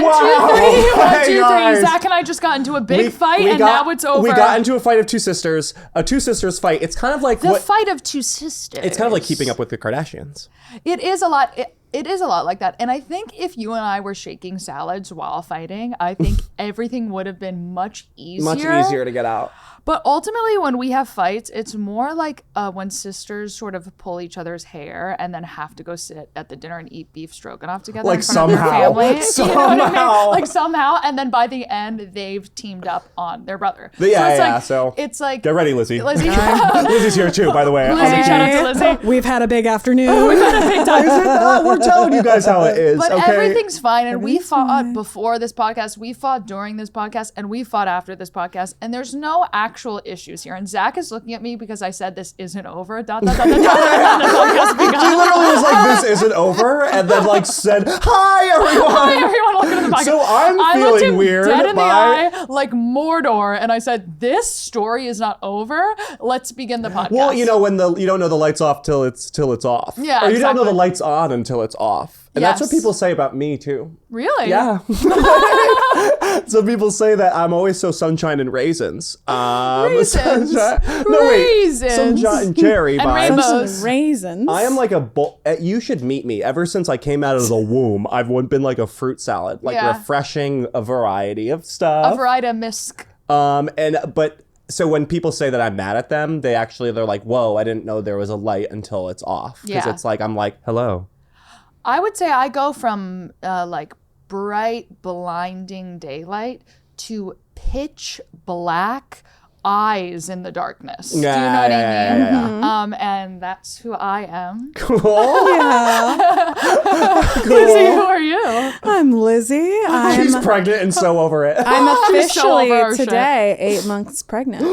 Wow. 1, 2, 3. Zach and I just got into a big fight, and now it's over. We got into a fight of two sisters. A two sisters fight. It's kind of like the fight of two sisters. It's kind of like Keeping Up with the Kardashians. It is a lot. It is a lot like that. And I think if you and I were shaking salads while fighting, I think everything would have been much easier. Much easier to get out. But ultimately, when we have fights, it's more like when sisters sort of pull each other's hair and then have to go sit at the dinner and eat beef stroganoff together like in front of their family. Somehow. You know what I mean? Like somehow. And then by the end, they've teamed up on their brother. So it's like... Get ready, Lizzie. Lizzie's here too, by the way. Lizzie, shout out to Lizzie. We've had a big afternoon. We've had a big time. We're telling you guys how it is. But okay? everything's fine. And we fought before this podcast. We fought during this podcast. And we fought after this podcast. And there's no actual issues here. And Zach is looking at me because I said this isn't over. And the podcast begun. She literally was like, this isn't over. And then like said, hi, everyone. Hi, everyone. Welcome to the podcast. So I'm I feeling looked him weird. dead in the eye like Mordor. And I said, this story is not over. Let's begin the podcast. Well, you know, when you don't know the lights off till it's off. Yeah, or you don't know exactly. the lights on until it's off. And that's what Yes. people say about me too. Really? Yeah. So people say that I'm always so sunshine and raisins. Raisins. Raisins. Sunshine and cherry And vibes. rainbows. Raisins. I am like you should meet me. Ever since I came out of the womb, I've been like a fruit salad, like refreshing a variety of stuff. A variety of misc. So when people say that I'm mad at them, they're like, whoa, I didn't know there was a light until it's off. Because it's like, I'm like, hello. I would say I go from like bright, blinding daylight to pitch black eyes in the darkness. Do you know what I mean? Yeah. And that's who I am. Cool. Yeah. Lizzie, who are you? I'm Lizzie. She's pregnant and so over it. I'm She's so over her officially today 8 months pregnant.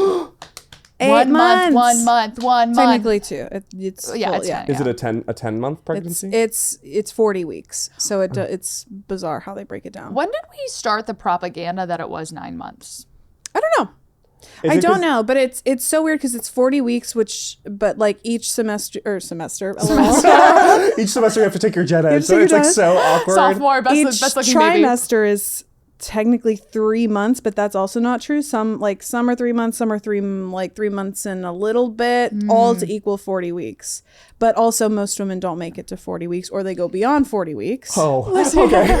8 1 months. month. Technically 2. It's Yeah, full, it's yeah. fine. Is it a 10-month pregnancy? It's 40 weeks. So it's bizarre how they break it down. When did we start the propaganda that it was 9 months? I don't know. I don't know, but it's so weird because it's 40 weeks, but like each semester. Each semester you have to take your gen ed, so it's like so awkward. Sophomore, Each best looking baby. trimester is technically 3 months, but that's also not true. Some are 3 months, some are 3 months and a little bit, all to equal 40 weeks. But also most women don't make it to 40 weeks, or they go beyond 40 weeks. Oh, okay.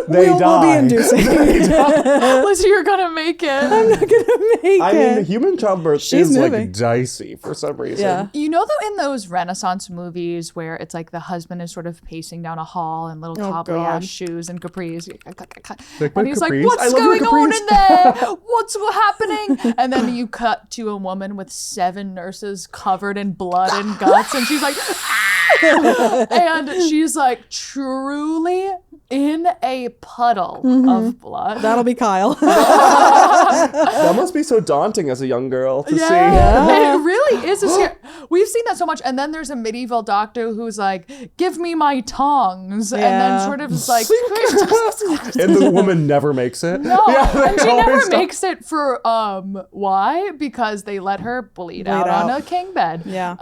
We'll be inducing. Lizzie, you're gonna make it. I'm not gonna make I it. mean, human childbirth She's is moving. like dicey for some reason. Yeah. You know, though, in those Renaissance movies where it's like the husband is sort of pacing down a hall in little cobbly ass shoes and capris, and he's like, capris? "What's I love your going on capris." in there? What's happening?" And then you cut to a woman with 7 nurses covered in blood and guts, and she's like, and she's like truly in a puddle of blood. That'll be Kyle. That must be so daunting as a young girl to see. It really is. We've seen that so much. And then there's a medieval doctor who's like, "Give me my tongs," and then sort of is like, And the woman never makes it. no, and she never always makes it for why? Because they let her bleed out on a king bed. Yeah.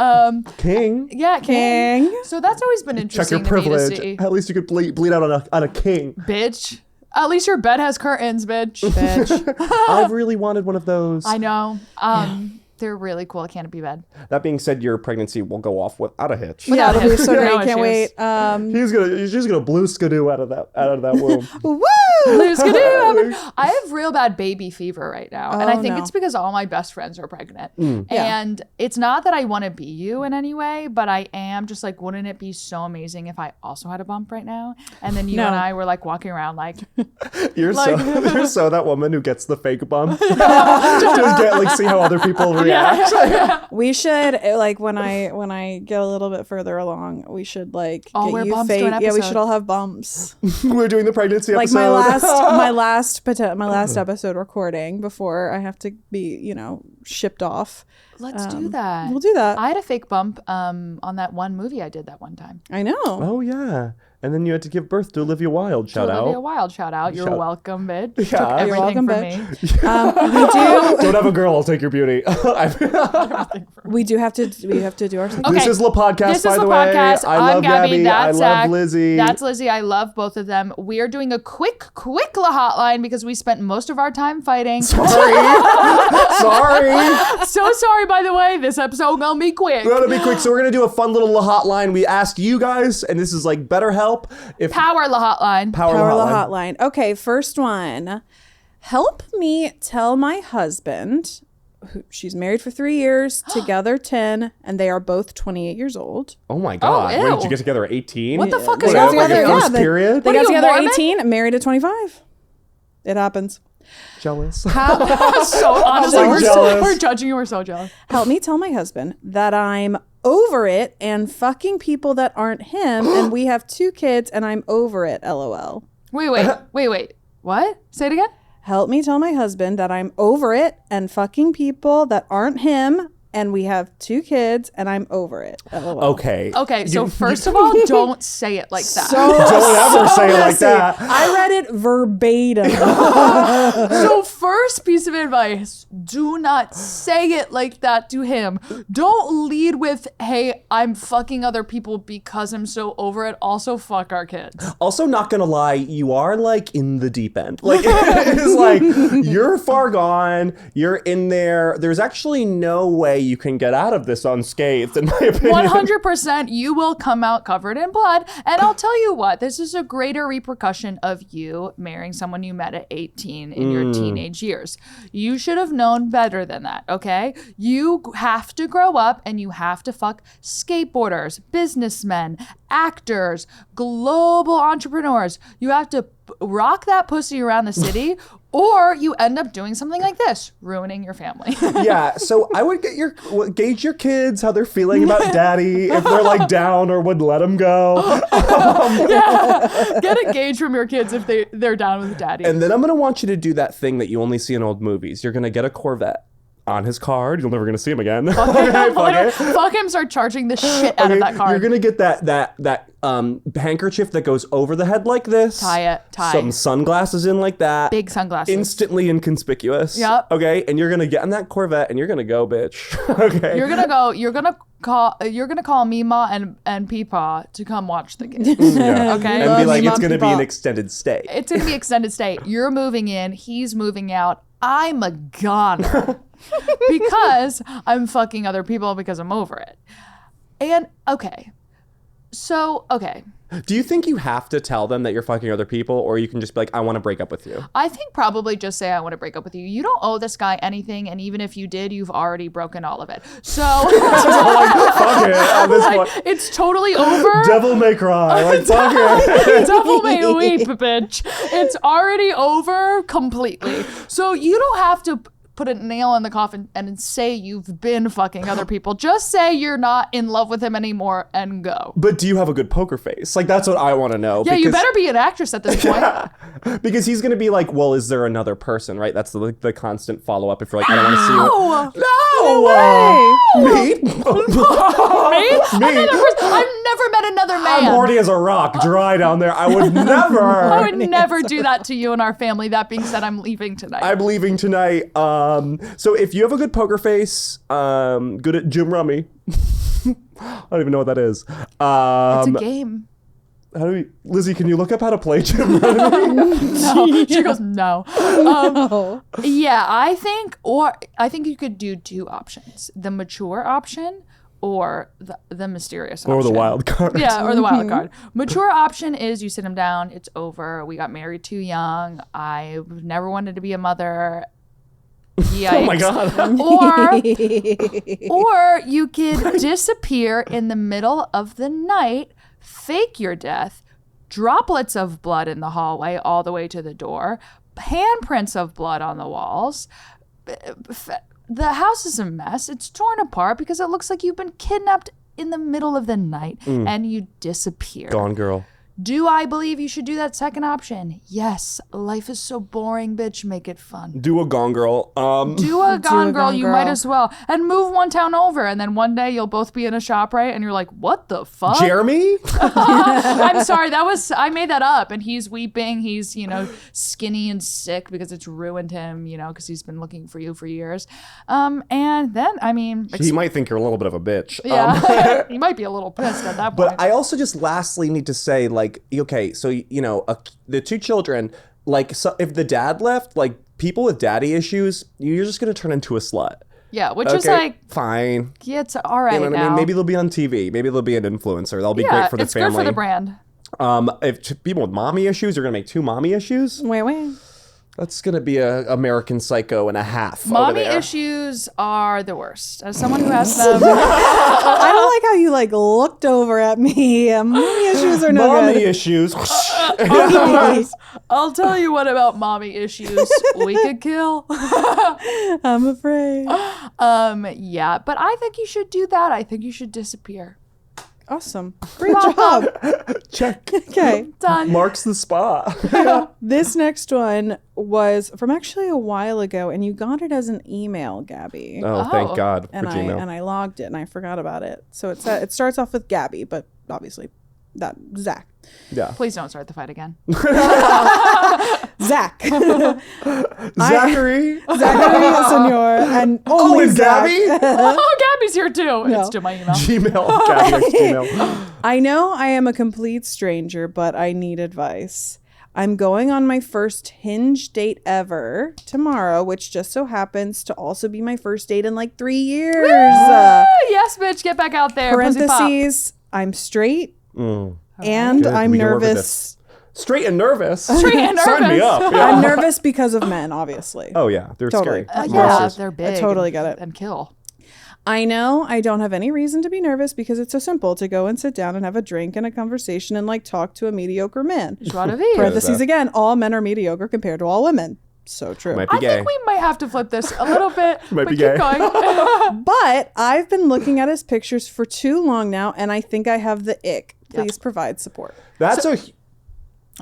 King. Yeah, king. So that's always been Check your interesting to me to privilege. see. At least you could bleed out on a king. Bitch. At least your bed has curtains, bitch. I've really wanted one of those. I know. They're really cool. Canopy bed. That being said, your pregnancy will go off without a hitch. Yeah, it'll be so No great. Can't issues. wait. She's gonna blue skidoo out of that womb. Woo! I have real bad baby fever right now. And I think it's because all my best friends are pregnant. And it's not that I want to be you in any way, but I am just like, wouldn't it be so amazing if I also had a bump right now? And then you and I were like walking around like, You're so that woman who gets the fake bump. Just see how other people react. We should like when I get a little bit further along, we should like all get wear you bumps fake. to an Yeah, we episode. should all have bumps. We're doing the pregnancy Like episode. my last episode recording before I have to be shipped off. let's do that. We'll do that. I had a fake bump on that one movie I did that one time. I know. Oh yeah. And then you had to give birth to Olivia Wilde. Shout out. Olivia Wilde, shout out. You're welcome, bitch. Yeah. Took everything You're welcome, from bitch. me. Don't have a girl, I'll take your beauty. We have to do our segment. Okay. This is La Podcast, This by is the the way. podcast. I I'm love Gabby. I That's love Zach. Lizzie. That's Lizzie. I love both of them. We are doing a quick La Hotline because we spent most of our time fighting. Sorry. So sorry, by the way. This episode gonna be quick. We're gonna be quick, so we're gonna do a fun little La Hotline. We asked you guys, and this is like BetterHelp. Power La Hotline. Power La La Hotline. Okay, first one. Help me tell my husband, she's married for 3 years, together 10, and they are both 28 years old. Oh my God. ew. Wait, did you get together at 18? What the fuck They is got wrong with together, you? First period? They What are got you, together at Mormon? 18, married at 25. It happens. Jealous. So honestly, so jealous. we're judging you. We're so jealous. Help me tell my husband that I'm over it and fucking people that aren't him, and we have 2 kids, and I'm over it, LOL. Wait. What? Say it again. Help me tell my husband that I'm over it and fucking people that aren't him, and we have 2 kids, and I'm over it, LOL. Okay. Okay, so first of all, don't say it like that. So Don't ever say it like messy. that. I read it verbatim. So first piece of advice, do not say it like that to him. Don't lead with, hey, I'm fucking other people because I'm so over it. Also, fuck our kids. Also, not gonna lie, you are like in the deep end. Like, it's like you're far gone. You're in there. There's actually no way you can get out of this unscathed, in my opinion. 100% you will come out covered in blood. And I'll tell you what, this is a greater repercussion of you marrying someone you met at 18 in your teenage years. You should have known better than that, okay? You have to grow up and you have to fuck skateboarders, businessmen, actors, global entrepreneurs. You have to rock that pussy around the city, or you end up doing something like this, ruining your family. Yeah, so I would gauge your kids, how they're feeling about daddy, if they're like down or would let him go. Get a gauge from your kids if they're down with daddy. And then I'm gonna want you to do that thing that you only see in old movies. You're gonna get a Corvette on his card. You're never gonna see him again. Fuck him, start charging the shit out of that card. You're gonna get that handkerchief that goes over the head like this. Tie. Some sunglasses in like that. Big sunglasses. Instantly inconspicuous. Yep. Okay, and you're gonna get in that Corvette and you're gonna go, bitch. Okay. You're gonna call Mima and Peepaw to come watch the game. Yeah. Okay. And be like, Mima it's gonna be Peepaw. an extended stay. It's gonna be extended stay. You're moving in, he's moving out. I'm a goner because I'm fucking other people because I'm over it. And okay. Do you think you have to tell them that you're fucking other people, or you can just be like, I want to break up with you? I think probably just say I want to break up with you. You don't owe this guy anything, and even if you did, you've already broken all of it. So Fuck it at this like, point. it's totally over. Devil may cry. Like, fuck it. Devil may weep, bitch. It's already over completely. So you don't have to put a nail in the coffin and say you've been fucking other people. Just say you're not in love with him anymore and go. But do you have a good poker face? Like, that's what I want to know. Yeah, you better be an actress at this point. Yeah. Because he's going to be like, well, is there another person, right? That's the constant follow-up if you're like, I don't want to see you. No! Me? Me? Another person. I've never met another man. I'm horny as a rock, dry down there. I would never. I would never do that to you and our family. That being said, I'm leaving tonight. I'm leaving tonight. So if you have a good poker face, good at Jim Rummy. I don't even know what that is. it's a game. How do we, Lizzie, can you look up how to play Jim Rummy? No. She goes, no. Yeah, I think you could do 2 options. The mature option or the mysterious option. Or the wild card. Yeah, or the wild card. Mature option is you sit him down, it's over. We got married too young. I never wanted to be a mother. Yikes. Oh my God. Or you could disappear in the middle of the night, fake your death, droplets of blood in the hallway all the way to the door, handprints of blood on the walls. The house is a mess. It's torn apart because it looks like you've been kidnapped in the middle of the night and you disappear. Gone girl. Do I believe you should do that second option? Yes. Life is so boring, bitch. Make it fun. Do a Gone Girl. Do a Gone Girl. You might as well. And move one town over. And then one day you'll both be in a ShopRite and you're like, what the fuck? Jeremy? I'm sorry. I made that up. And he's weeping. He's, skinny and sick because it's ruined him, because he's been looking for you for years. And then, he might think you're a little bit of a bitch. Yeah. He might be a little pissed at that point. But I also just lastly need to say, okay, so, the two children, so if the dad left, people with daddy issues, you're just going to turn into a slut. Yeah, which is fine. Yeah, it's all right. You know what I mean? Maybe they'll be on TV. Maybe they'll be an influencer. That'll be great for the family. It's good for the brand. If people with mommy issues are going to make 2 mommy issues. Wait. That's going to be a American Psycho and a half. Mommy issues are the worst. As someone who has them. I don't like how you looked over at me. Mommy issues are no mommy good. Issues. I'll tell you what about mommy issues we could kill. I'm afraid. Yeah, but I think you should do that. I think you should disappear. Awesome. Great job. Check. Okay. Done. Marks the spot. This next one was from actually a while ago, and you got it as an email, Gabby. Oh, thank God for and Gmail. I logged it, and I forgot about it. So it starts off with Gabby, but obviously that Zach. Yeah. Please don't start the fight again. Zach. Zachary. Zachary, senor. And only it's Zach. Gabby? Oh, Gabby's here too. No. It's to my email. Gmail. Gabby X Gmail. I know I am a complete stranger, but I need advice. I'm going on my first Hinge date ever tomorrow, which just so happens to also be my first date in 3 years. Yes, bitch, get back out there. Parentheses, I'm straight and Good. I'm We can work with nervous. Straight and nervous. Straight and Sign me nervous. up. Yeah. I'm nervous because of men, obviously. Oh, yeah. They're Totally. scary. Yeah, Monsters. they're big. I totally get it. And kill. I know I don't have any reason to be nervous because it's so simple to go and sit down and have a drink and a conversation and talk to a mediocre man. Joie de vivre. Parentheses again, all men are mediocre compared to all women. So true. Might be I gay. think we might have to flip this a little bit. Might but be keep gay. going. But I've been looking at his pictures for too long now, and I think I have the ick. Please provide support. That's No,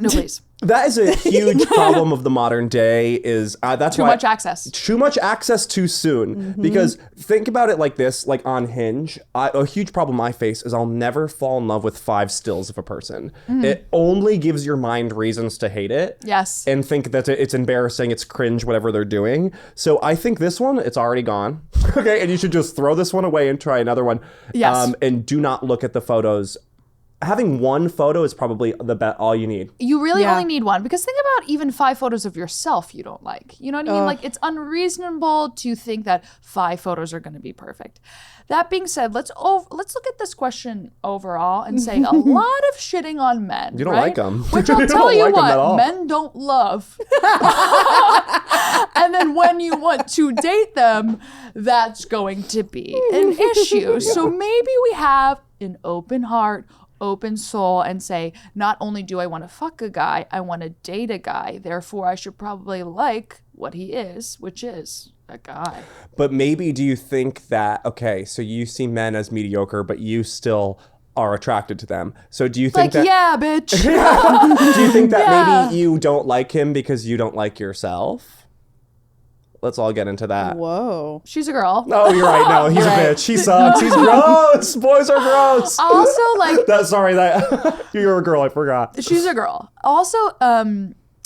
please. That is a huge problem of the modern day. Is that's Too why much access. Too much access too soon. Because think about it like this, on Hinge, a huge problem I face is I'll never fall in love with 5 stills of a person. It only gives your mind reasons to hate it. Yes. And think that it's embarrassing, it's cringe, whatever they're doing. So I think this one, it's already gone. Okay, and you should just throw this one away and try another one. Yes. And do not look at the photos. Having one photo is probably all you need. You really Yeah. only need one, because think about even 5 photos of yourself you don't like. You know what I mean? It's unreasonable to think that 5 photos are going to be perfect. That being said, let's look at this question overall and say a lot of shitting on men. You don't right? like them. Which You I'll don't tell you like 'em at all. what, men don't love. And then when you want to date them, that's going to be an issue. So maybe we have an open heart, open soul, and say, not only do I want to fuck a guy, I want to date a guy. Therefore, I should probably like what he is, which is a guy. But maybe do you think that, okay, so you see men as mediocre, but you still are attracted to them. So do you think that... yeah, bitch. Do you think that Yeah. maybe you don't like him because you don't like yourself? Let's all get into that. Whoa. She's a girl. Oh, you're right. No, he's a bitch. He sucks. He's gross. Boys are gross. Also, You're a girl. I forgot. she's a girl. Also,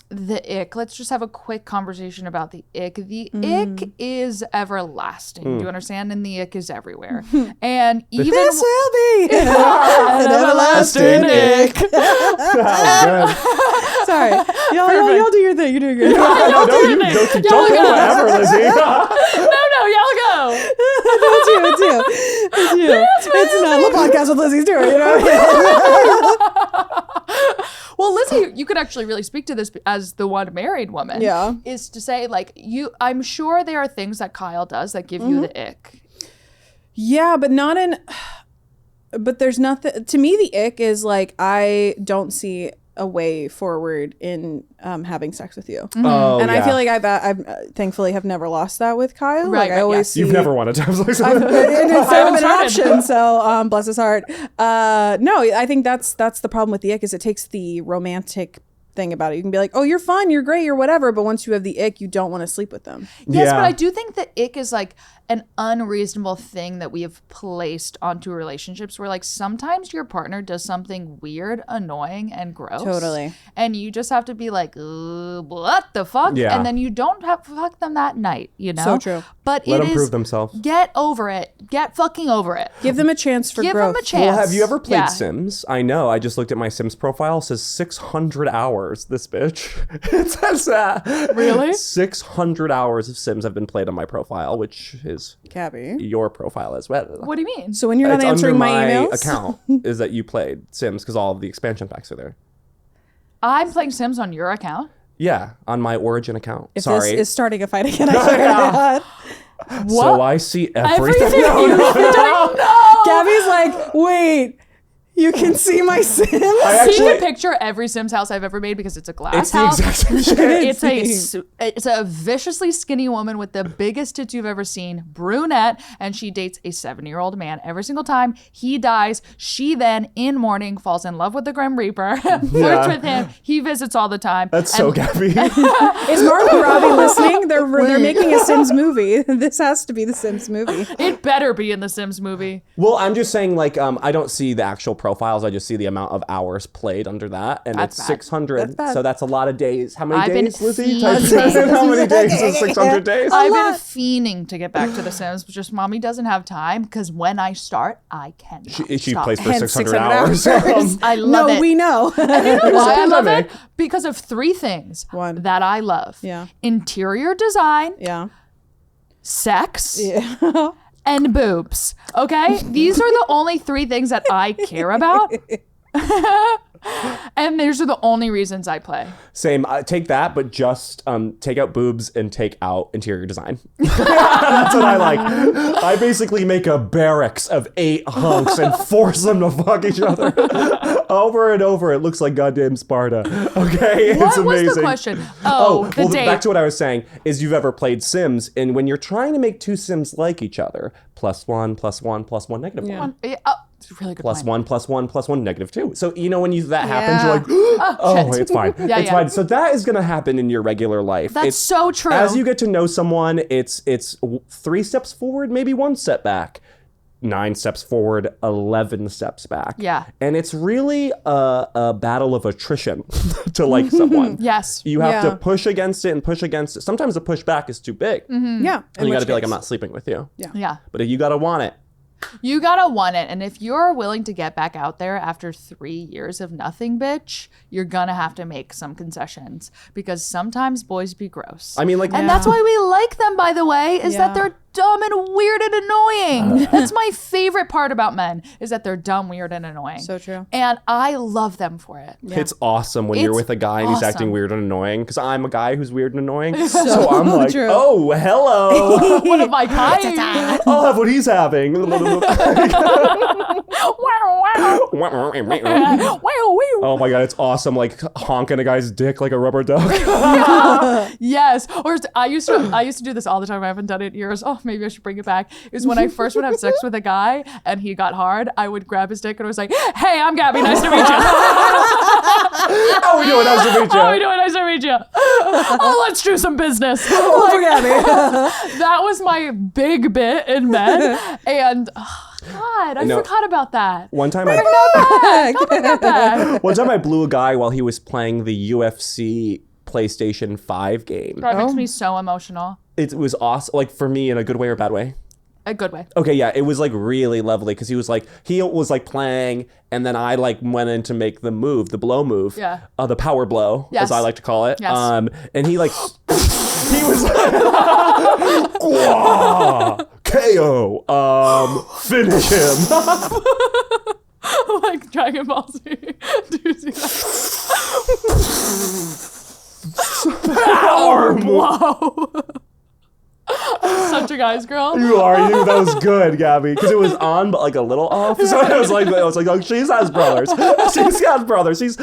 the ick. Let's just have a quick conversation about the ick. The ick is everlasting. Do you understand? And the ick is everywhere. And even This will be an everlasting ick. Sorry. Y'all do your thing. You're doing good. Don't go ever, Lizzie. no, y'all go. It's you. It's not the podcast with Lizzie Stewart, you know? Well, Lizzie, you could actually really speak to this as the one married woman. Yeah. Is to say, I'm sure there are things that Kyle does that give you the ick. Yeah, but there's nothing, to me the ick is I don't see a way forward in having sex with you. Oh, And yeah. I feel like I've thankfully have never lost that with Kyle. Right, Like I right, always yes. see. You've never wanted to have sex with It's never been an started. option, so bless his heart. No, I think that's the problem with the ick is it takes the romantic thing about it. You can be like, oh, you're fun, you're great, you're whatever, but once you have the ick, you don't want to sleep with them. Yes, Yeah. but I do think that ick is like an unreasonable thing that we have placed onto relationships where like sometimes your partner does something weird, annoying, and gross. Totally. And you just have to be like, what the fuck? Yeah. And then you don't have to fuck them that night, you know? So true. But Let it them is, prove themselves. get over it. Get fucking over it. Give them a chance for Give growth. them a chance. Well, have you ever played Yeah. Sims? I know. I just looked at my Sims profile. It says 600 hours. This bitch. It says that. Really? 600 hours of Sims have been played on my profile, which is Gabby. your profile as well. What do you mean? So when you're not It's answering under my emails, account is that you played Sims because all of the expansion packs are there. I'm playing Sims on your account. Yeah, on my Origin account. if Sorry. this is starting a fight again, I swear to God. So I see everything. Everything No, you've no. been doing. No. Gabby's like, wait, you can see my Sims? I See actually, the picture every Sims house I've ever made because it's a glass it's the house. exact same shit. It's a viciously skinny woman with the biggest tits you've ever seen, brunette, and she dates a 7-year-old man every single time. He dies. She then, in mourning, falls in love with the Grim Reaper, flirts Yeah. with him. He visits all the time. That's so And Gabby. Is Margot Robbie listening? They're making a Sims movie. This has to be the Sims movie. It better be in the Sims movie. Well, I'm just saying, like, I don't see the actual profiles. I just see the amount of hours played under that, and That's it's bad. 600. That's bad. So that's a lot of days. How many I've been days, Lizzie? fiending. How many days is 600 days? I've been fiending to get back to the Sims, but just mommy doesn't have time because when I start, I cannot She stop. plays for Hence 600 hours. I love no, it. we know. You know why I love it? pandemic. Because of 3 things One. that I love. Yeah. Interior design, Yeah. sex, Yeah. and boobs. Okay? These are the only 3 things that I care about. And these are the only reasons I play. Same. Take that, but just take out boobs and take out interior design. That's what I like. I basically make a barracks of 8 hunks and force them to fuck each other over and over. It looks like goddamn Sparta. Okay, it's What amazing. was the question? Oh, the well, date. back to what I was saying is you've ever played Sims, and when you're trying to make 2 Sims like each other, +1, +1, +1, -1. It's a really good Plus point. 1, +1, +1, -2. So, you know, when that happens, you're like, oh, it's fine. Yeah, it's yeah. fine. So that is going to happen in your regular life. That's It's- so true. As you get to know someone, it's 3 steps forward, maybe 1 step back. 9 steps forward, 11 steps back. Yeah. And it's really a battle of attrition to like someone. Yes. You have Yeah. to push against it and push against it. Sometimes the pushback is too big. Yeah. And you got to be like, I'm not sleeping with you. Yeah. But you got to want it. You gotta want it. And if you're willing to get back out there after 3 years of nothing, bitch, you're gonna have to make some concessions because sometimes boys be gross. I mean, like, And that's why we like them, by the way, is that Yeah. they're dumb and weird and annoying. That's my favorite part about men is that they're dumb, weird, and annoying. So true. And I love them for it. it's awesome when you're It's with a guy and he's acting awesome. weird and annoying because I'm a guy who's weird and annoying. So I'm like, true. oh, hello. One of my kind. I'll have what he's having. Oh my god, it's awesome! Like honking a guy's dick like a rubber duck. Yes. Or I used to do this all the time. I haven't done it in years. Oh, maybe I should bring it back. It was when I first would have sex with a guy and he got hard, I would grab his dick and I was like, hey, I'm Gabby. Nice to meet you. How we doing? Nice to meet you. How are we doing? Nice to meet you. Oh, let's do some business. Oh, Gabby. That was my big bit in men. And God, I No. forgot about that. One time Bring that back. one time I blew a guy while he was playing the UFC PlayStation 5 game. That makes me so emotional. It was awesome, like for me in a good way or bad way. A good way. Okay, yeah, it was like really lovely because he was like playing, and then I like went in to make the move, the blow move, Yeah. The power blow, Yes. as I like to call it. Yes. And he like he was like, "Gwah, KO, finish him. Like Dragon Ball Z. Do you see that? Power blow. Such a guy's girl. You are. That was good, Gabby, because it was on, but like a little off. So I was like, oh, she has brothers. She's got brothers. She's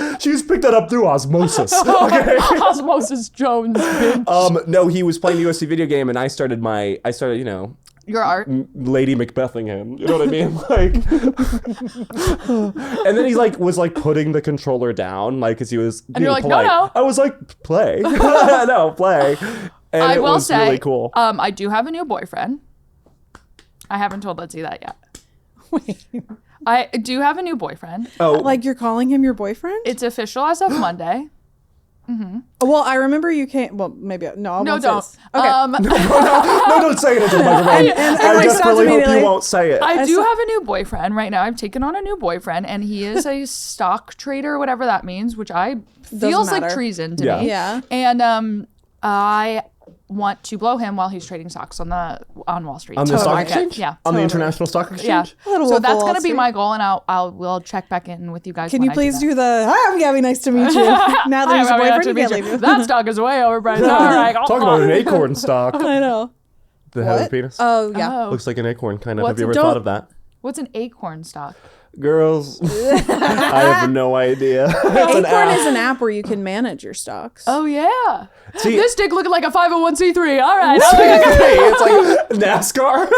picked that up through osmosis. Okay. Osmosis Jones, bitch. No, he was playing the UFC video game, and I started, Your art. Lady Macbething. You know what I mean? Like, and then he was putting the controller down, like, because he was and you're like, polite. no. I was like, play. No, play. And I will was say, really cool. I do have a new boyfriend. I haven't told Lizzie that yet. Wait. I do have a new boyfriend. Oh, Like you're calling him your boyfriend? It's official as of Monday. Well, I remember you can't. Well, maybe no. I No, won't say don't. this. Okay. no, don't say it into the microphone. and I like, just stops really hope you immediately. won't say it. I do have a new boyfriend right now. I've taken on a new boyfriend, and he is a stock trader, whatever that means, which feels like matter. treason to Yeah. me. Yeah. And I want to blow him while he's trading stocks on Wall Street. On the stock Market. exchange? Yeah. On the International Stock Yeah. Exchange? Little So Wolf that's of going Wall to be Street. my goal, and we'll check back in with you guys. Can when you I please do do the hi, I'm Gabby, nice to meet you. Now that Hi, he's a Robbie, nice boyfriend, to you meet can't you. leave you. That stock is way overpriced. All right. Talk about an acorn stock. I know. The head of What? the penis. Oh, yeah. Oh. Looks like an acorn, kind of. What's Have you it- ever don't- thought of that? What's an acorn stock? Girls, I have no idea. It's an Acorn app. is an app where you can manage your stocks. Oh, yeah. See- This dick looking like a 501c3. All right. It's like NASCAR.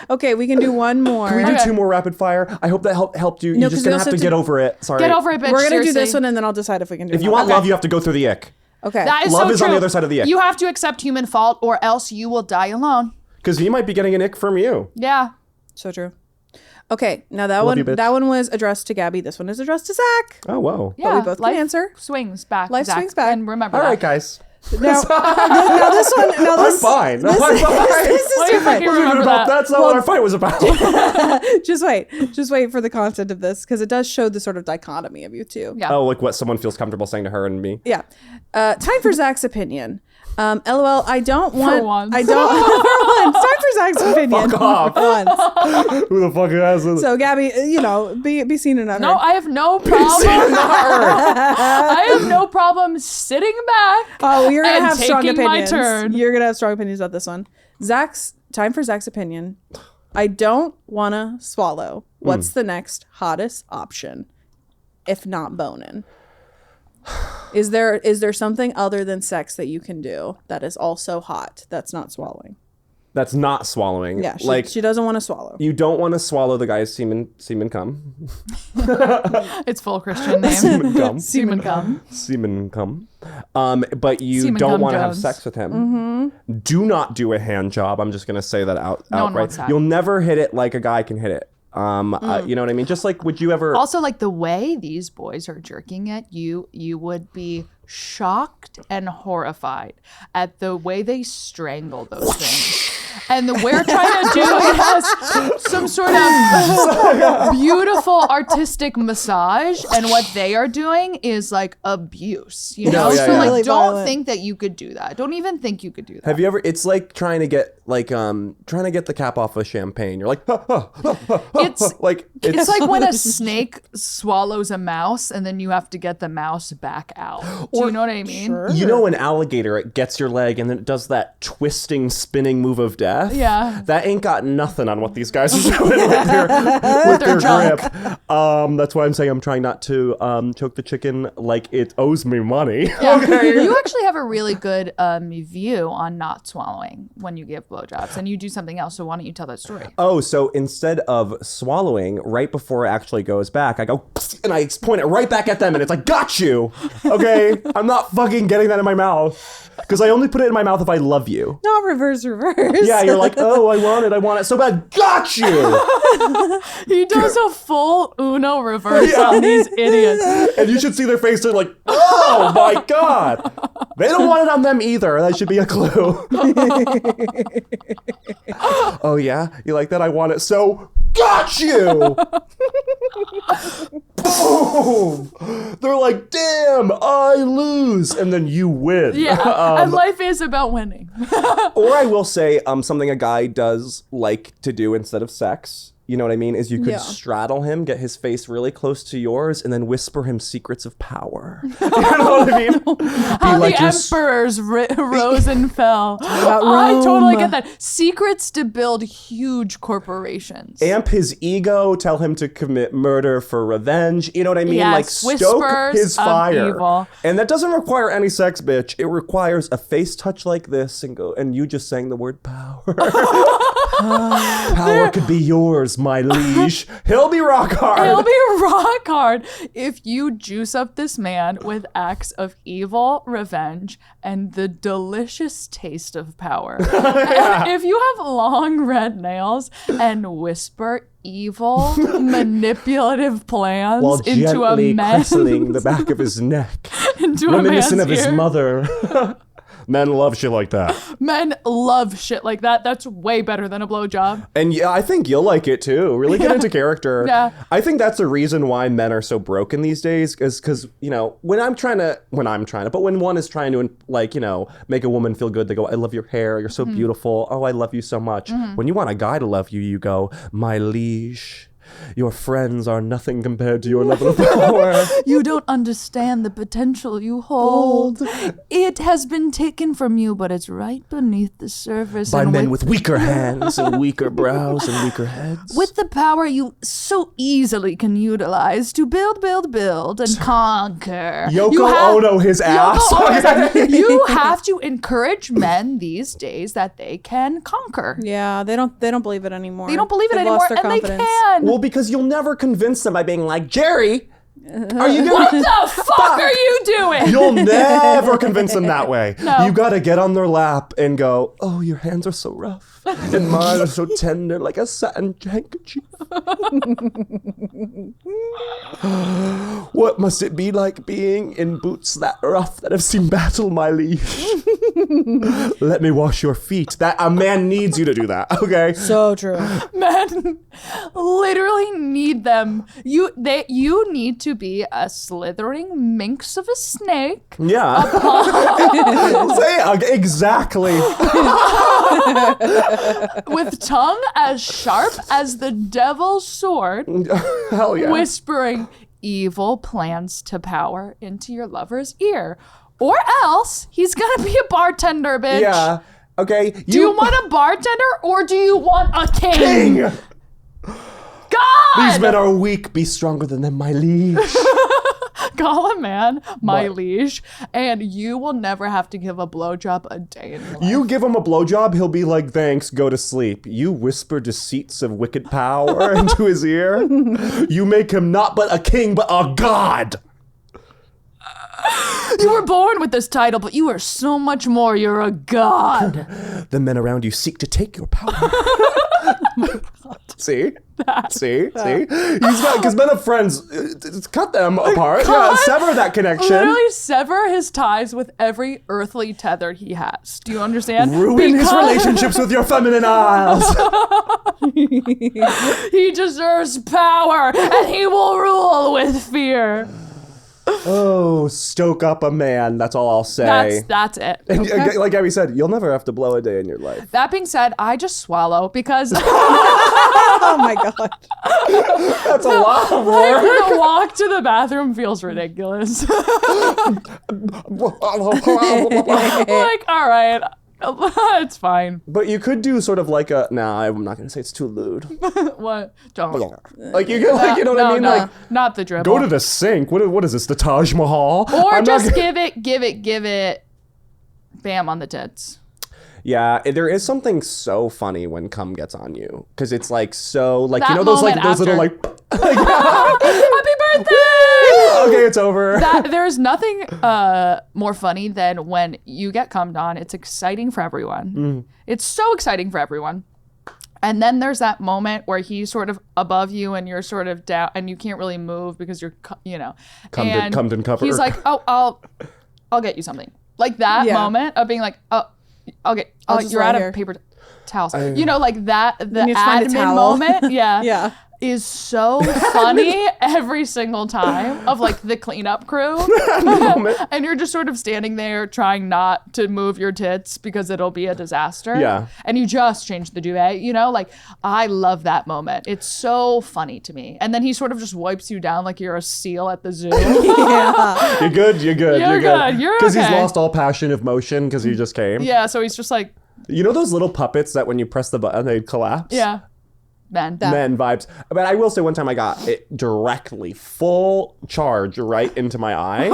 Okay, we can do one more. Can we do Okay. 2 more rapid fire? I hope that helped you. No, You're 'cause just we gonna also have to have get to- over it. Sorry. Get over it, bitch. We're gonna do seriously. this one, and then I'll decide if we can do. If you another. want love, you have to go through the ick. Okay. That is Love so is on the true. other side of the ick. You have to accept human fault, or else you will die alone. Because he might be getting an ick from you. Yeah. So true. Okay, now that Love one you, bitch. that one was addressed to Gabby. This one is addressed to Zach. Oh, whoa. Yeah. we both can answer. Swings back. Life Zach. swings back. And remember All that. right, guys. Now this one. Now I'm this. fine. I'm This fine. is Why do you different. fucking remember that? That's not what our fight was about. Just wait for the content of this because it does show the sort of dichotomy of you two. Yeah. Oh, like what someone feels comfortable saying to her and me. Yeah. Time for Zach's opinion. LOL. I don't want. once. I don't. For once. Time for Zach's opinion. Fuck off. For once. Who the fuck has this? So Gabby, be seen and No, unheard. I have no problem. I have no problem sitting back. Oh, you're gonna and have strong taking my opinions. turn. You're gonna have strong opinions about this one. Time for Zach's opinion. I don't wanna swallow. What's the next hottest option, if not boning? Is there something other than sex that you can do that is also hot that's not swallowing? That's not swallowing. Yeah, she doesn't want to swallow. You don't want to swallow the guy's semen cum. It's full Christian name. Semen cum. Semen cum. Semen cum. But you Semen don't cum want to have Jones. sex with him. Do not do a hand job. I'm just going to say that one outright. wants that. You'll never hit it like a guy can hit it. You know what I mean? Just like, would you ever... Also, like the way these boys are jerking at you, you would be shocked and horrified at the way they strangle those things. And we're trying to do some sort of beautiful artistic massage, and what they are doing is like abuse, you know? No, yeah, so yeah. like, Really don't violent. think that you could do that. Don't even think you could do that. Have you ever... It's like trying to get the cap off of champagne. You're like... It's it's like when a snake swallows a mouse and then you have to get the mouse back out. Do you know what I mean? Sure. You know, an alligator, it gets your leg and then it does that twisting, spinning move of death. Yeah. That ain't got nothing on what these guys are doing with their junk. grip. That's why I'm saying I'm trying not to choke the chicken like it owes me money. Okay. You actually have a really good view on not swallowing when you give blowjobs, and you do something else. So why don't you tell that story? Oh, so instead of swallowing, right before it actually goes back, I go and I point it right back at them, and it's like, got you. Okay, I'm not fucking getting that in my mouth because I only put it in my mouth if I love you. Not reverse. Yeah, you're like, oh, I want it so bad. Got you. He does a full Uno reverse on these idiots. And you should see their face. They're like, oh my God. They don't want it on them either. That should be a clue. Oh, yeah? You like that? I want it. So, got you. Boom. They're like, damn, I lose. And then you win. Yeah, and life is about winning. Or I will say something a guy does like to do instead of sex you know what I mean, is you could straddle him, get his face really close to yours, and then whisper him secrets of power. You know what I mean? How the emperors rose and fell. I totally get that. Secrets to build huge corporations. Amp his ego, tell him to commit murder for revenge. You know what I mean? Yes, like stoke whispers his fire. Of evil. And that doesn't require any sex, bitch. It requires a face touch like this and you just saying the word power. Power could be yours, my liege. He'll be rock hard. He'll be rock hard if you juice up this man with acts of evil, revenge, and the delicious taste of power. If you have long red nails and whisper evil, manipulative plans while into a man's crestling the back of his neck, into reminiscent a of man's his ear. mother. Men love shit like that. Men love shit like that. That's way better than a blowjob. And yeah, I think you'll like it too. Really get into character. Yeah. I think that's the reason why men are so broken these days is because, you know, when one is trying to, like, you know, make a woman feel good, they go, I love your hair. You're so beautiful. Oh, I love you so much. When you want a guy to love you, you go, my liege. Your friends are nothing compared to your level of power. You don't understand the potential you hold. It has been taken from you, but it's right beneath the surface. By men with weaker hands and weaker brows and weaker heads. With the power you so easily can utilize to build, and conquer. Ono his ass. You have to encourage men these days that they can conquer. Yeah, they don't believe it anymore. They don't believe it They've anymore, lost their and confidence. they can. Well, because you'll never convince them by being like, Jerry, are you What gonna... the fuck are you doing? You'll never convince them that way. No. You gotta get on their lap and go, oh, your hands are so rough. And mine are so tender like a satin handkerchief. What must it be like being in boots that rough that have seen battle, my liege? Let me wash your feet. That a man needs you to do that, okay? So true. Men literally need them. You need to be a slithering minx of a snake. Yeah. Say exactly. With tongue as sharp as the devil's sword. Hell yeah. Whispering evil plans to power into your lover's ear. Or else he's gonna be a bartender, bitch. Yeah. Okay. Do you want a bartender or do you want a king? God! These men are weak. Be stronger than them, my liege. Call a man my liege, and you will never have to give a blowjob a day in your life. You give him a blowjob, he'll be like, thanks, go to sleep. You whisper deceits of wicked power into his ear. You make him not but a king, but a god. You were born with this title, but you are so much more. You're a god. The men around you seek to take your power. See? See? He's got, because men of friends, cut them apart. Yeah, sever that connection. Literally sever his ties with every earthly tether he has. Do you understand? Ruin his relationships with your feminine eyes. He deserves power, and he will rule with fear. Oh, stoke up a man. That's all I'll say. That's it. And like Gabby said, you'll never have to blow a day in your life. That being said, I just swallow because Oh my god. That's a lot of like, work. the walk to the bathroom feels ridiculous. Like, all right, it's fine. But you could do sort of like a... Nah, I'm not going to say it's too lewd. What? Don't. Like, you could, like, you know what I mean? No, Like, not the dribble. go to the sink. What is this, the Taj Mahal? Or I'm just not give it, bam on the tits. Yeah, there is something so funny when cum gets on you. Because it's like so, like, That you know those like moment those little like... Happy birthday! Okay, it's over. There's nothing more funny than when you get cummed on. It's exciting for everyone. It's so exciting for everyone. And then there's that moment where he's sort of above you and you're sort of down and you can't really move because you're, you know. Cummed and covered. He's like, oh, I'll get you something. Like that moment of being like, oh, you're out of paper towels. You know, like that, the need to find a admin towel. moment. Yeah. Yeah. is so funny every single time of like the cleanup crew. And you're just sort of standing there trying not to move your tits because it'll be a disaster. Yeah. And you just change the duvet, you know? Like, I love that moment. It's so funny to me. And then he sort of just wipes you down like you're a seal at the zoo. Yeah. You're good. You're good. You're good. You're Because he's okay. lost all passion of motion because he just came. Yeah, so he's just like, You know those little puppets that when you press the button, they'd collapse? yeah. Men. Men vibes. But I will say one time I got it directly, full charge right into my eye.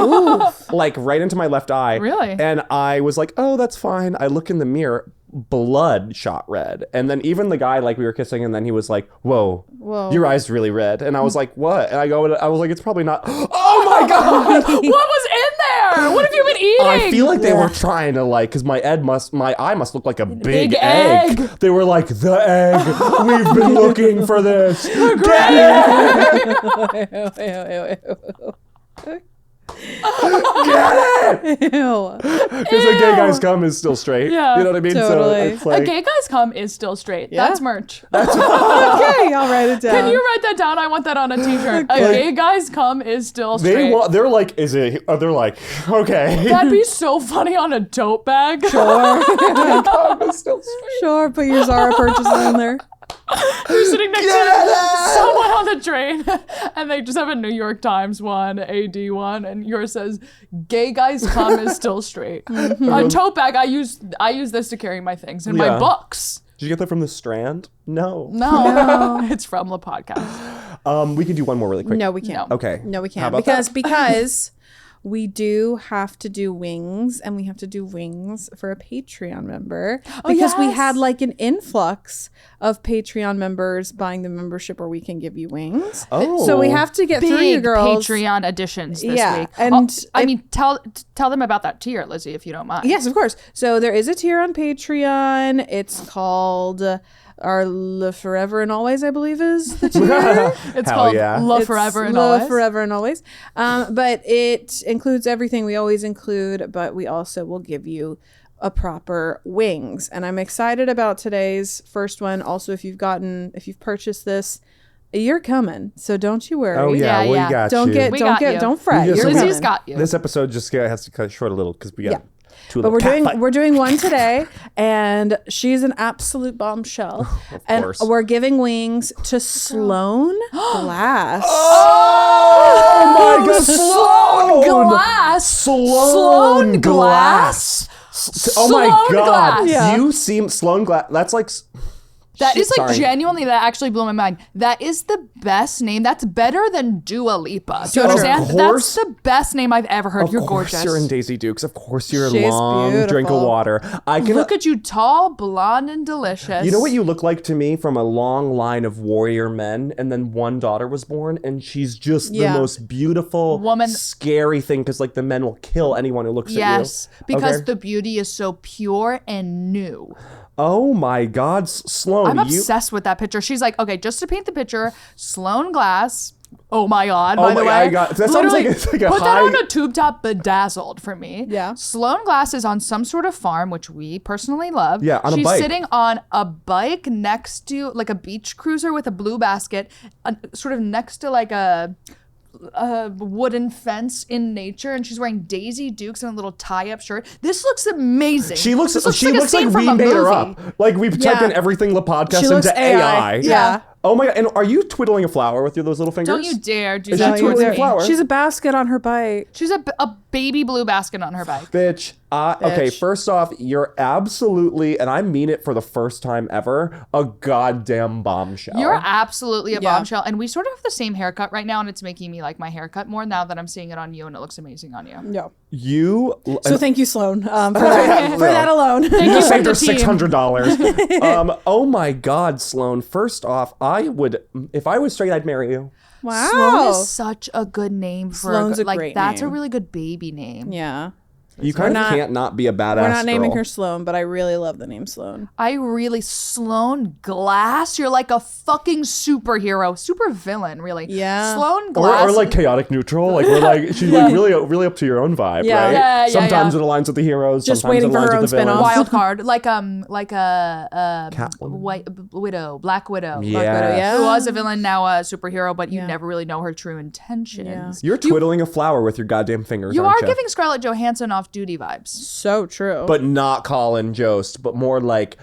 Like right into my left eye. Really? And I was like, oh, that's fine. I look in the mirror, blood shot red. And then even the guy, like we were kissing, and then he was like, whoa, your eye's really red. And I was like, what? And I was like, it's probably not. Oh my God. What was in there? What have you been eating? I feel like they were trying to like, because my eye must look like a big egg. They were like, the egg. We've been looking for this. Get it! Get it! Ew. Because a gay guy's cum is still straight. Yeah. You know what I mean? Totally. So it's like, A gay guy's cum is still straight. Yeah. That's merch. Okay, I'll write it down. Can you write that down? I want that on a t-shirt. A gay guy's cum is still straight. they're like, is it? They're like, okay. That'd be so funny on a tote bag. Cum is still straight. Sure, put your Zara purchases in there. You're sitting next to someone on the train and they just have a New York Times one, AD one, and yours says, gay guy's cum is still straight. A tote bag, I use this to carry my things and my books. Did you get that from the Strand? No. No. It's from the podcast. We can do one more really quick. No, we can't. Okay. No, we How can't. about Because we do have to do wings, and we have to do wings for a Patreon member. Because we had like an influx of Patreon members buying the membership where we can give you wings. Oh. So we have to get through you Big girls. Patreon additions this week. And I mean, tell them about that tier, Lizzie, if you don't mind. Yes, of course. So there is a tier on Patreon. It's called our Le Forever and Always, I believe, is the tier. It's Hell called yeah. Love It's Forever and Love Always. Forever and Always. But it includes everything we always include, but we also will give you a proper wings. And I'm excited about today's first one. Also, if you've purchased this, you're coming. So don't you worry. Oh yeah, Yeah, we yeah. got Don't you. get, We don't got get, you. don't fret. We just- You're Lizzie's coming. got you. This episode just has to cut short a little because we got Yeah. two But little we're doing one today, and she's an absolute bombshell. Of course. And we're giving wings to Sloan Glass. Oh my God, Sloan! Glass. Sloan Glass. Oh my Sloan God, Glass. Yeah. you seem Sloan Glass. That's like. That is like Sorry. genuinely, that actually blew my mind. That is the best name. That's better than Dua Lipa. Do you Of understand? course. That's the best name I've ever heard. Of You're course gorgeous. you're in Daisy Dukes. Of course you're She's long drink of beautiful. water. I can. Look at you, tall, blonde, and delicious. You know what you look like to me from a long line of warrior men, and then one daughter was born, and she's just Yeah. the most beautiful, Woman. scary thing because like the men will kill anyone who looks at you. Yes, because Okay? the beauty is so pure and new. Oh my God, Sloan, I'm you. obsessed with that picture. She's like, okay, just to paint the picture, Sloan Glass. Oh my God, Oh by the my way. God, that sounds Literally, like it's like a put high- that on a tube top bedazzled for me. Yeah. Sloan Glass is on some sort of farm, which we personally love. Yeah, on a She's bike. sitting on a bike next to like a beach cruiser with a blue basket, sort of next to like a wooden fence in nature, and she's wearing Daisy Dukes and a little tie-up shirt. This looks amazing. She looks. This She like a looks like scene from we a made her movie. up. Like we've typed Yeah. in everything the podcast She looks into AI. Yeah. Oh my God! And are you twiddling a flower with those little fingers? Don't you dare do Is that she towards twiddling a me. flower? She's a basket on her bike. She's a baby blue basket on her bike. Bitch. Okay, Bitch. first off, you're absolutely, and I mean it for the first time ever, a goddamn bombshell. You're absolutely a Yeah. bombshell, and we sort of have the same haircut right now, and it's making me like my haircut more now that I'm seeing it on you, and it looks amazing on you. No. You. So thank you, Sloan, for that alone. You saved her the team. $600. Oh my God, Sloan. First off, I would, if I was straight, I'd marry you. Wow. Sloan is such a good name for Sloan's a like great that's name. a really good baby name. Yeah. You kind of can't not be a badass We're not naming girl. her Sloan, but I really love the name Sloan. Sloan Glass. You're like a fucking superhero, super villain, really. Yeah. Sloan Glass. Or like chaotic neutral. Like we're like she's like really up to your own vibe, Yeah. right? Yeah, Sometimes it aligns with the heroes. Just sometimes waiting it for aligns her with the own villains. spin-off. wild card, like a Catwoman. white widow, Black Widow. Yeah. Black Widow, yeah. Who was a villain, now a superhero, but you Yeah. never really know her true intentions. You're twiddling a flower with your goddamn fingers, You aren't are you? giving Scarlett Johansson off-duty vibes. So true. But not Colin Jost, but more like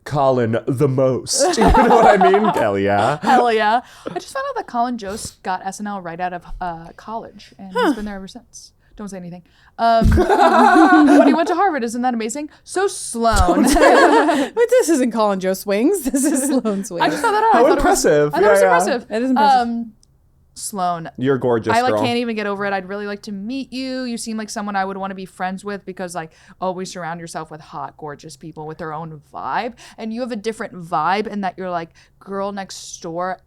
Colin the most. You know what I mean? Hell yeah. Hell yeah. I just found out that Colin Jost got SNL right out of college, and he's been there ever since. Don't say anything. But he went to Harvard. Isn't that amazing? So Sloan. But this isn't Colin Joe Swings. This is Sloan Swings. I just thought that out. How impressive. I thought it was Yeah, yeah. impressive. It is impressive. Sloan. You're gorgeous, I girl. can't even get over it. I'd really like to meet you. You seem like someone I would want to be friends with because like always surround yourself with hot, gorgeous people with their own vibe. And you have a different vibe in that you're like girl next door,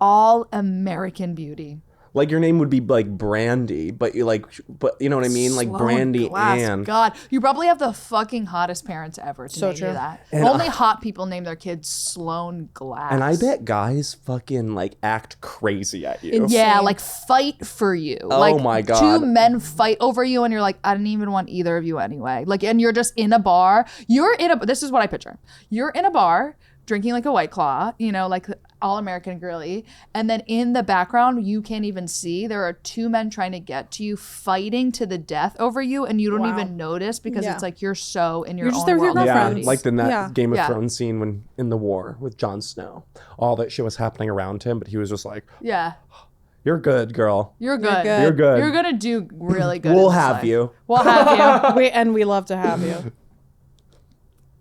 all American beauty. Like your name would be like Brandy, but you know what I mean? Like Sloan Brandy Glass. Ann. God, you probably have the fucking hottest parents ever to So name true. you that. And Only hot people name their kids Sloan Glass. And I bet guys fucking like act crazy at you. Yeah, Insane. like fight for you. Oh like my God. two men fight over you and you're like, I didn't even want either of you anyway. Like, and you're just in a bar. This is what I picture. You're in a bar drinking like a White Claw, you know, like all American girly. And then in the background, you can't even see. There are two men trying to get to you, fighting to the death over you. And you don't Wow. even notice because Yeah. it's like you're so in your You're just own there with your world. Yeah, girlfriends. like in that Yeah. Game of Yeah. Thrones scene when in the war with Jon Snow. All that shit was happening around him, but he was just like, Yeah. "You're good, girl. You're good. good. You're good. You're going to do really good. We'll in this have life. you." We'll have you. we love to have you.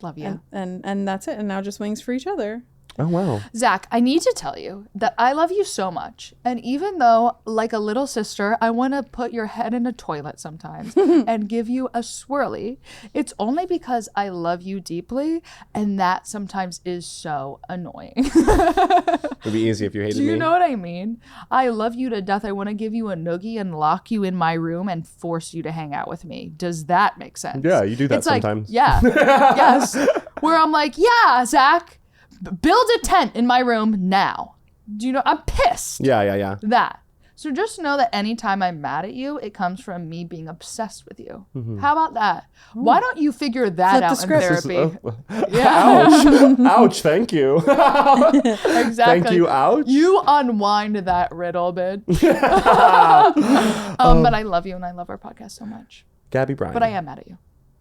Love you. And that's it. And now just wings for each other. Oh wow. Zach, I need to tell you that I love you so much. And even though, like a little sister, I want to put your head in a toilet sometimes and give you a swirly, it's only because I love you deeply. And that sometimes is so annoying. It'd be easy if you hated Do you me. know what I mean? I love you to death. I want to give you a noogie and lock you in my room and force you to hang out with me. Does that make sense? Yeah, you do that It's like, sometimes. yeah. Yes. Where I'm like, yeah, Zach, build a tent in my room now. Do you know? I'm pissed. Yeah. That. So just know that anytime I'm mad at you, it comes from me being obsessed with you. How about that? Why don't you figure that Flip the out in script. therapy? Yeah, Ouch. Ouch. Thank you. exactly. Thank you. Ouch. You unwind that riddle, bitch. But I love you and I love our podcast so much. Gabby Bryan. But I am mad at you.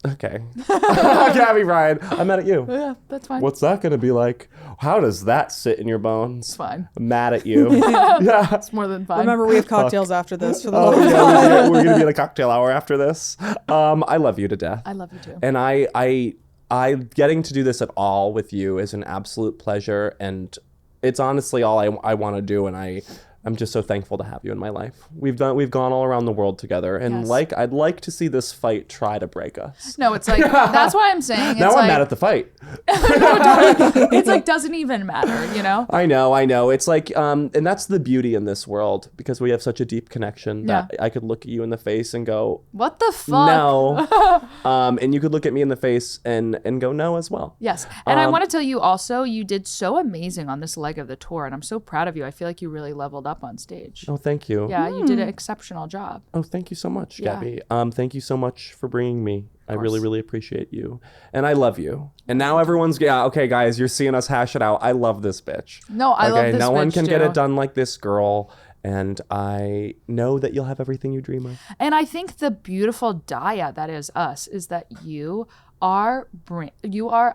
Okay. Gabby Bryan, I'm mad at you. Yeah, that's fine. What's that going to be like? How does that sit in your bones? It's fine. I'm mad at you. Yeah. It's more than fine. Remember, we have cocktails after this for the Oh, love of yeah, we're gonna be at a cocktail hour after this. I love you to death. I love you too. And I getting to do this at all with you is an absolute pleasure, and it's honestly all I want to do, and I'm just so thankful to have you in my life. We've gone all around the world together, and Yes. I'd like to see this fight try to break us. No, it's like, that's why I'm saying it's Now like, I'm mad at the fight. it's like doesn't even matter, you know? I know. It's like, and that's the beauty in this world, because we have such a deep connection that I could look at you in the face and go, What the fuck? no. And you could look at me in the face and go no as well. Yes. And I want to tell you also, you did so amazing on this leg of the tour, and I'm so proud of you. I feel like you really leveled up on stage. Oh, thank you. Yeah, you did an exceptional job. Oh, thank you so much, Yeah. Gabby. Thank you so much for bringing me. I really, really appreciate you. And I love you. And now everyone's, okay, guys, you're seeing us hash it out. I love this bitch. No, I love this no one bitch can get too. it done like this girl. And I know that you'll have everything you dream of. And I think the beautiful dyad that is us is that you are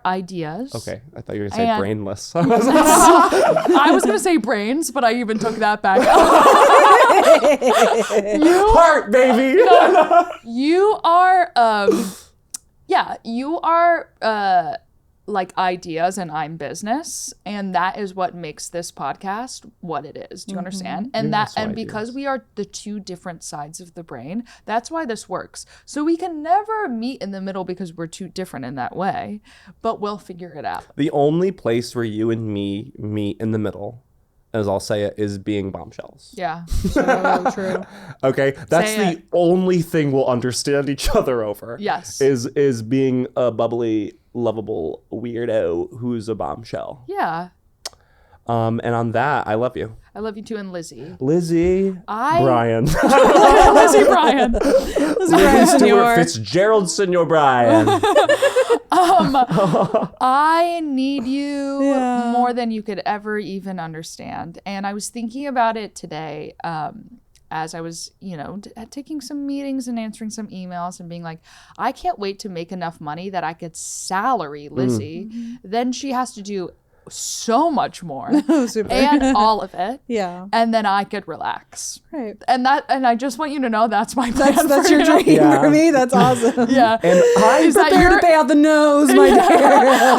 ideas. Okay, I thought you were going to say And- brainless. I was going to say brains, but I even took that back. Heart, baby! You are, you are like ideas and I'm business. And that is what makes this podcast what it is. Do you understand? And also because ideas. we are the two different sides of the brain, that's why this works. So we can never meet in the middle because we're too different in that way, but we'll figure it out. The only place where you and me meet in the middle as I'll say it, is being bombshells. Yeah. So true. Okay, that's Say the only thing we'll understand each other over. Yes. Is being a bubbly, lovable weirdo who's a bombshell. Yeah. And on that, I love you. I love you too, and Lizzie. Lizzie. I- Brian. Lizzie Bryan. Lizzie Stewart Fitzgerald Senior Brian. I need you Yeah. more than you could ever even understand. And I was thinking about it today as I was, taking some meetings and answering some emails and being like, I can't wait to make enough money that I could salary Lizzie. Then she has to do so much more Super. and all of it. Yeah. And then I could relax. Right. And I just want you to know that's my plan. That's for your you. dream Yeah. for me. That's awesome. Yeah. And I Is that Prepare your- to pay out the nose, my dear.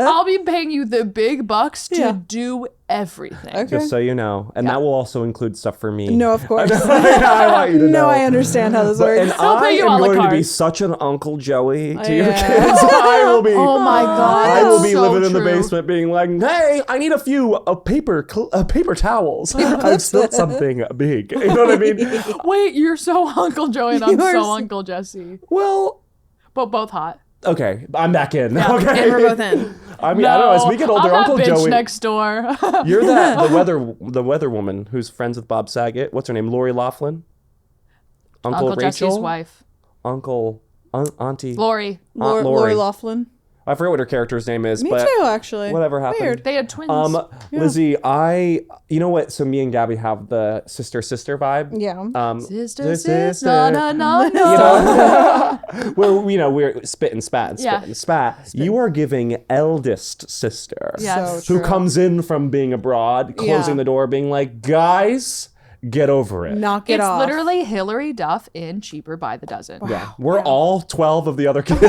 I'll be paying you the big bucks to Yeah. do everything. Okay. just so you know, and that will also include stuff for me. No, of course. I want you to know. No, I understand how this And works. I'll I pay you am a la going to be carte. such an Uncle Joey to your Yeah. kids. I will be. Oh my God. I will that's be so living in the true. basement, being like, "Hey, I need a few paper towels. I've spilled something big." You know what I mean? Wait, you're so Uncle Joey and I'm You are so so- Uncle Jesse. Well, But both hot. okay, I'm back in. Okay, And we're both in. I mean, I don't know. As we get older, I'm Uncle that bitch Joey. next door. You're the weather woman who's friends with Bob Saget. What's her name? Lori Laughlin. Uncle Rachel. Jesse's wife. Uncle Auntie. Lori. Aunt Lori Lori. Laughlin. I forget what her character's name is. Me but too, actually. Whatever happened. Weird. They had twins. Lizzie, you know what? So me and Gabby have the sister vibe. Yeah. Sister. No, no, no, no. You know, we're spit and spat and spit Yeah. and spat. You are giving eldest sister, Yes. So who true. comes in from being abroad, closing Yeah. the door, being like, "Guys, get over it." Knock it It's off. literally Hillary Duff in Cheaper by the Dozen. Yeah, we're all 12 of the other kids.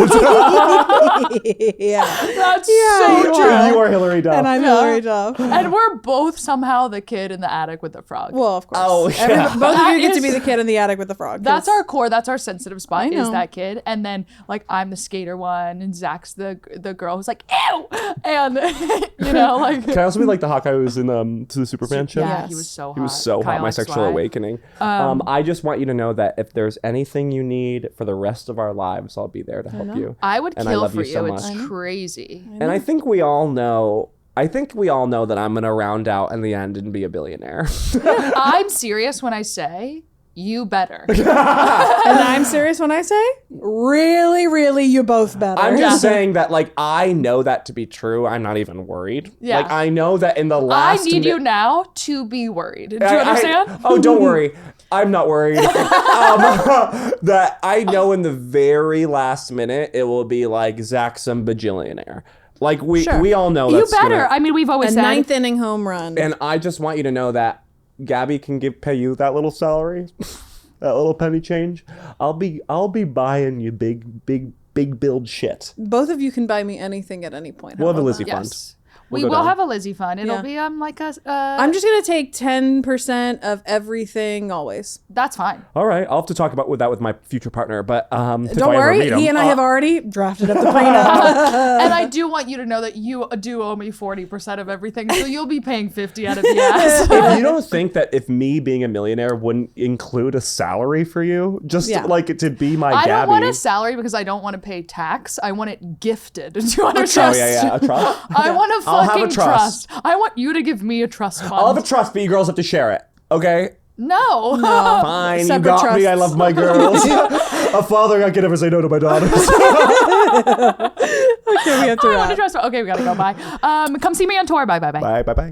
Yeah. That's Yeah, so you true. are. You are Hillary Duff. And I'm Hillary Duff. And we're both somehow the kid in the attic with the frog. Well, of course. Oh, yeah. Both of That you get to is- be the kid in the attic with the frog. That's our core. That's our sensitive spot. I Is know. that kid, and then like I'm the skater one, and Zach's the girl who's like ew, and like Can I also be like the hot guy who was in to the Superman show? yeah, Yes. he was so hot. He was so hot. Kyle My XY. sexual awakening. I just want you to know that if there's anything you need for the rest of our lives, I'll be there to help you. I would And I kill love for you so It's much. crazy. And I think we all know. That I'm gonna round out in the end and be a billionaire. I'm serious when I say you better. And I'm serious when I say, really, really, you both better. I'm just saying that, like, I know that to be true. I'm not even worried. Yeah. Like, I know that in the I last. need you now to be worried. Do you I- understand? oh, don't worry. I'm not worried. That I know in the very last minute it will be like Zach some bajillionaire. Like we all know you that's better. gonna- I mean, we've always a said ninth inning home run. and I just want you to know that Gabby can pay you that little salary, that little penny change. I'll be buying you big build shit. Both of you can buy me anything at any point. We'll have a How about Lizzie that? fund. yes. We'll We go will down. have a Lizzie fund. It'll Yeah. be like a. I'm just gonna take 10% of everything always. That's fine. All right, I'll have to talk about that with my future partner, but Don't worry, he and I have already drafted up the prenup. And I do want you to know that you do owe me 40% of everything, so you'll be paying 50 out of the ass. If you don't think that if me being a millionaire wouldn't include a salary for you, just Yeah. like to be my I Gabby. don't want a salary because I don't want to pay tax. I want it gifted. Do you understand? Oh yeah, a trust. I want a I'll have a fucking trust. I want you to give me a trust fund. I'll have a trust, but you girls have to share it. Okay? No. Fine, you Separate got me. trusts. I love my girls. A father, I can never say no to my daughters. Okay, we have to I want a wrap. trust fund. Okay, we gotta go. Bye. Come see me on tour. Bye. Bye.